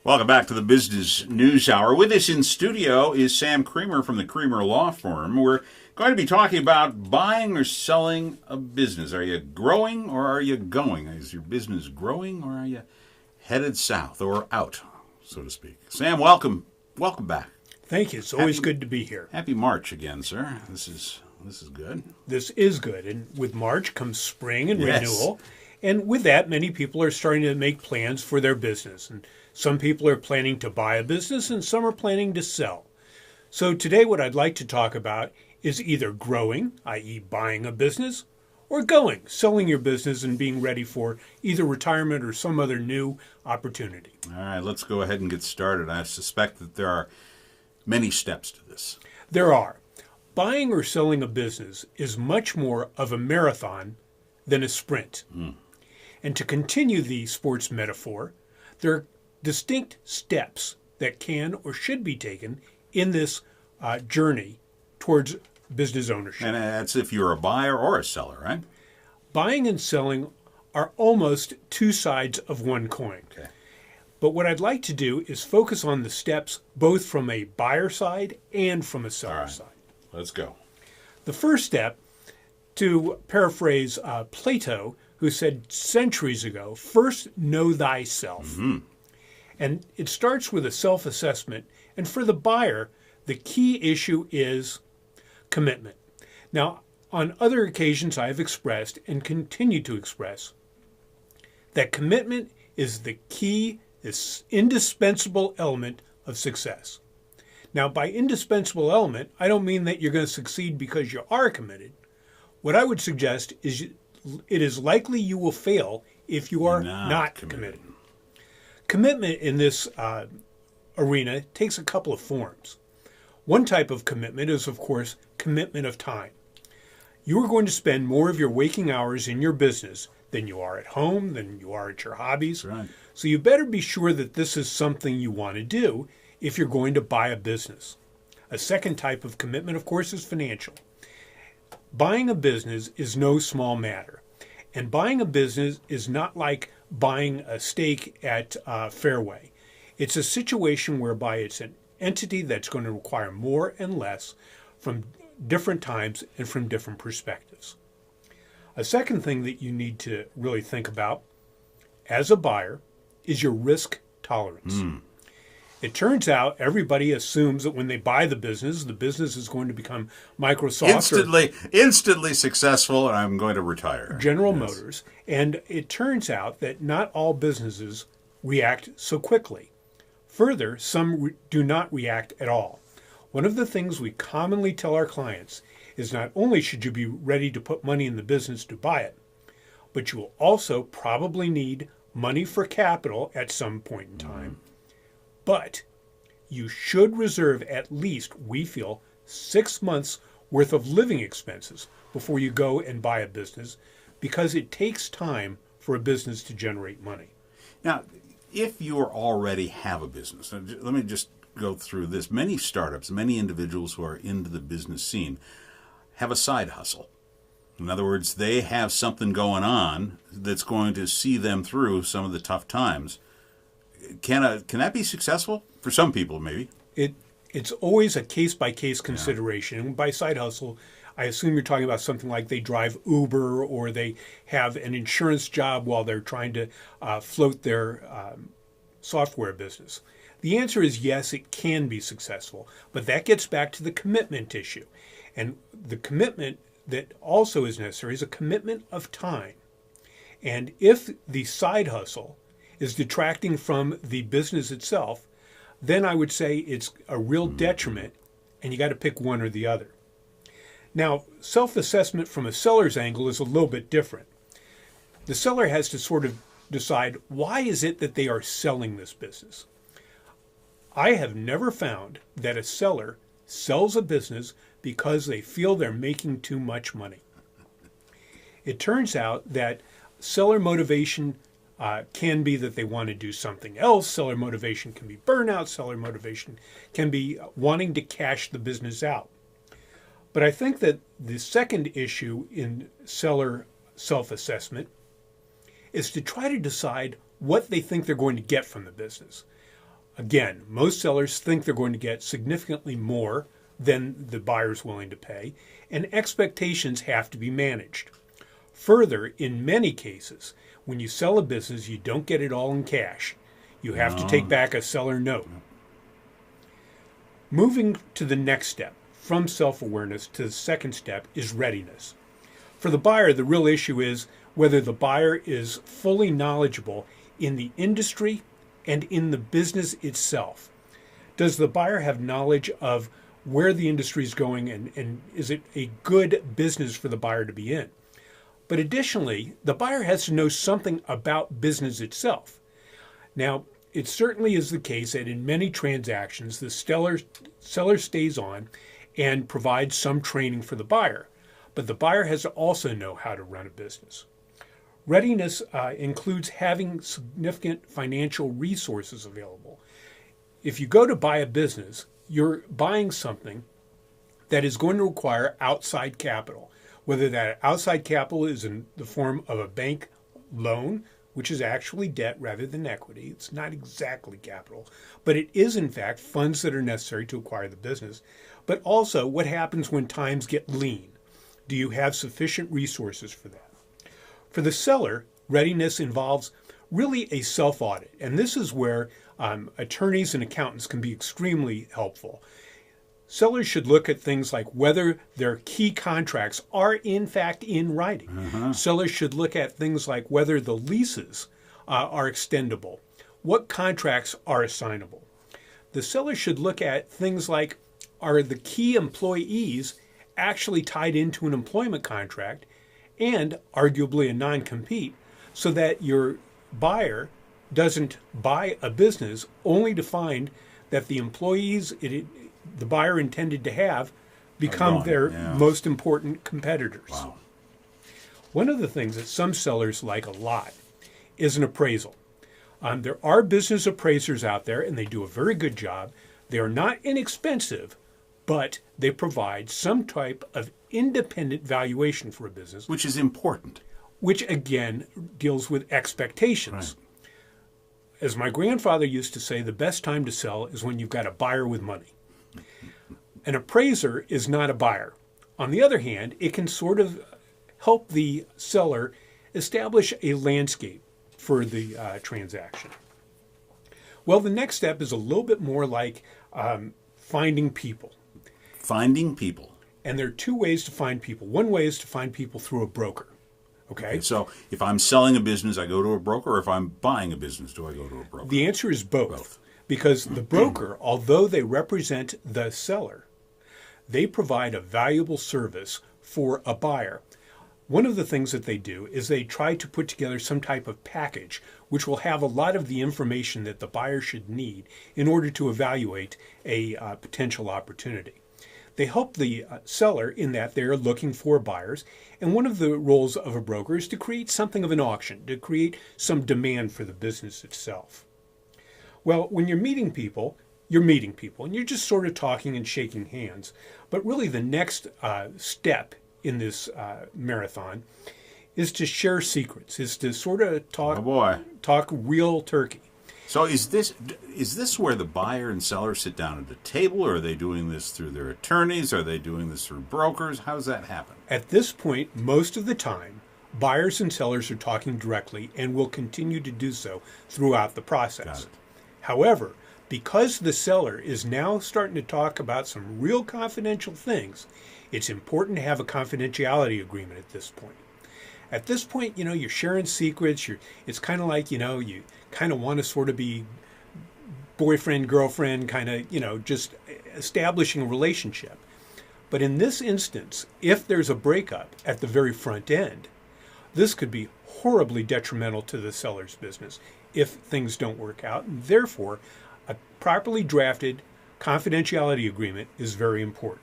Welcome back to the Business News Hour. With us in studio is Sam Kreamer from the Kreamer Law Firm. We're going to be talking about buying or selling a business. Are you growing or are you going? Is your business growing or are you headed south or out, so to speak? Sam, welcome. Welcome back. Thank you. It's always good to be here. Happy March again, sir. This is good. This is good. And with March comes spring and Yes. renewal. And with that, many people are starting to make plans for their business. And some people are planning to buy a business and some are planning to sell. So today what I'd like to talk about is either growing, i.e. buying a business, or going, selling your business and being ready for either retirement or some other new opportunity. All right, let's go ahead and get started. I suspect that there are many steps to this. There are. Buying or selling a business is much more of a marathon than a sprint. And to continue the sports metaphor, there are distinct steps that can or should be taken in this journey towards business ownership. And that's if you're a buyer or a seller, right? Buying and selling are almost two sides of one coin. Okay. But what I'd like to do is focus on the steps both from a buyer side and from a seller side. Let's go. The first step, to paraphrase Plato, who said centuries ago, first know thyself. And it starts with a self-assessment. And for the buyer, the key issue is commitment. Now, on other occasions, I have expressed and continue to express that commitment is the key, is indispensable element of success. Now, by indispensable element, I don't mean that you're going to succeed because you are committed. What I would suggest is it is likely you will fail if you are not committed. Commitment in this arena takes a couple of forms. One type of commitment is, of course, commitment of time. You are going to spend more of your waking hours in your business than you are at home, than you are at your hobbies. Right. So you better be sure that this is something you want to do if you're going to buy a business. A second type of commitment, of course, is financial. Buying a business is no small matter. And buying a business is not like buying a steak at Fairway. It's a situation whereby it's an entity that's going to require more and less from different times and from different perspectives. A second thing that you need to really think about as a buyer is your risk tolerance. It turns out everybody assumes that when they buy the business is going to become Microsoft instantly successful, and I'm going to retire. General Motors. And it turns out that not all businesses react so quickly. Further, some do not react at all. One of the things we commonly tell our clients is not only should you be ready to put money in the business to buy it, but you will also probably need money for capital at some point in time. But you should reserve at least, we feel, 6 months worth of living expenses before you go and buy a business, because it takes time for a business to generate money. Now, if you already have a business, let me just go through this. Many startups, many individuals who are into the business scene have a side hustle. In other words, they have something going on that's going to see them through some of the tough times. Can that be successful? For some people, maybe. It's always a case-by-case consideration. And by side hustle, I assume you're talking about something like they drive Uber or they have an insurance job while they're trying to float their software business. The answer is yes, it can be successful. But that gets back to the commitment issue. And the commitment that also is necessary is a commitment of time. And if the side hustle is detracting from the business itself, then I would say it's a real detriment, and you got to pick one or the other. Now, self-assessment from a seller's angle is a little bit different. The seller has to sort of decide, why is it that they are selling this business? I have never found that a seller sells a business because they feel they're making too much money. It turns out that seller motivation can be that they want to do something else. Seller motivation can be burnout. Seller motivation can be wanting to cash the business out. But I think that the second issue in seller self-assessment is to try to decide what they think they're going to get from the business. Again, most sellers think they're going to get significantly more than the buyer's willing to pay, and expectations have to be managed. Further, in many cases, when you sell a business, you don't get it all in cash. You have to take back a seller note. Moving to the next step, from self-awareness to the second step, is readiness. For the buyer, the real issue is whether the buyer is fully knowledgeable in the industry and in the business itself. Does the buyer have knowledge of where the industry is going, and is it a good business for the buyer to be in? But additionally, the buyer has to know something about business itself. Now, it certainly is the case that in many transactions, the seller stays on and provides some training for the buyer, but the buyer has to also know how to run a business. Readiness includes having significant financial resources available. If you go to buy a business, you're buying something that is going to require outside capital, whether that outside capital is in the form of a bank loan, which is actually debt rather than equity. It's not exactly capital, but it is in fact funds that are necessary to acquire the business. But also what happens when times get lean? Do you have sufficient resources for that? For the seller, readiness involves really a self-audit, and this is where attorneys and accountants can be extremely helpful. Sellers should look at things like whether their key contracts are in fact in writing. Sellers should look at things like whether the leases are extendable, what contracts are assignable. The seller should look at things like, are the key employees actually tied into an employment contract and arguably a non-compete, so that your buyer doesn't buy a business only to find that the employees the buyer intended to have become their most important competitors. Wow. One of the things that some sellers like a lot is an appraisal. There are business appraisers out there, and they do a very good job. They are not inexpensive, but they provide some type of independent valuation for a business. Which is important. Which, again, deals with expectations. Right. As my grandfather used to say, the best time to sell is when you've got a buyer with money. An appraiser is not a buyer. On the other hand, it can sort of help the seller establish a landscape for the transaction. Well, the next step is a little bit more like finding people. Finding people. And there are two ways to find people. One way is to find people through a broker. Okay? So if I'm selling a business, I go to a broker, or if I'm buying a business, do I go to a broker? The answer is both. Because the broker, although they represent the seller, they provide a valuable service for a buyer. One of the things that they do is they try to put together some type of package which will have a lot of the information that the buyer should need in order to evaluate a potential opportunity. They help the seller in that they're looking for buyers, and one of the roles of a broker is to create something of an auction, to create some demand for the business itself. Well, when you're meeting people, and you're just sort of talking and shaking hands. But really the next step in this marathon is to share secrets, is to sort of talk real turkey. So is this where the buyer and seller sit down at a table, or are they doing this through their attorneys? Are they doing this through brokers? How does that happen? At this point, most of the time, buyers and sellers are talking directly and will continue to do so throughout the process. Got it. However, because the seller is now starting to talk about some real confidential things, it's important to have a confidentiality agreement at this point. At this point, you're sharing secrets. It's kind of like, you kind of want to sort of be boyfriend, girlfriend, kind of, just establishing a relationship. But in this instance, if there's a breakup at the very front end, this could be horribly detrimental to the seller's business if things don't work out. And therefore, a properly drafted confidentiality agreement is very important.